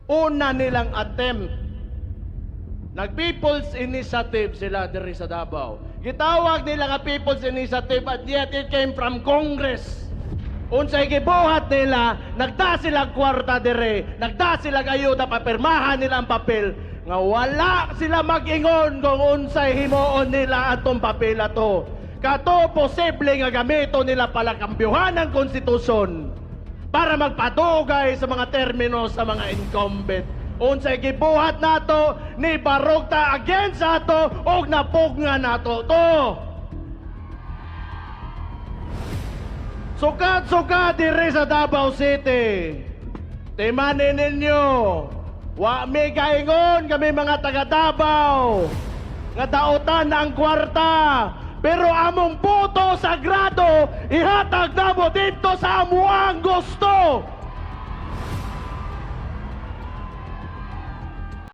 una nilang attempt. Nag-People's Initiative sila diri sa Davao. Gitawag nila nga People's Initiative at yet it came from Congress. Unsay gibuhat nila, nagda sila kwarta dire, nagda sila ayuda, papirmahan nila ang papel nga wala sila mag-ingon kung unsay himuon nila atong papel ato. Kato posible nga gamito nila pala kambyuhan ng konstitusyon para magpadugay sa mga termino sa mga incumbent. Unsay gibuhat nato ni Barugta against ato og napugna nato to. Sukat-sukat diri sa Davao City. Timanin ninyo. Wa mi kaingon kami mga taga Davao nga dautan ang kwarta. Pero among boto sagrado ihatag namo dito sa amuang gusto.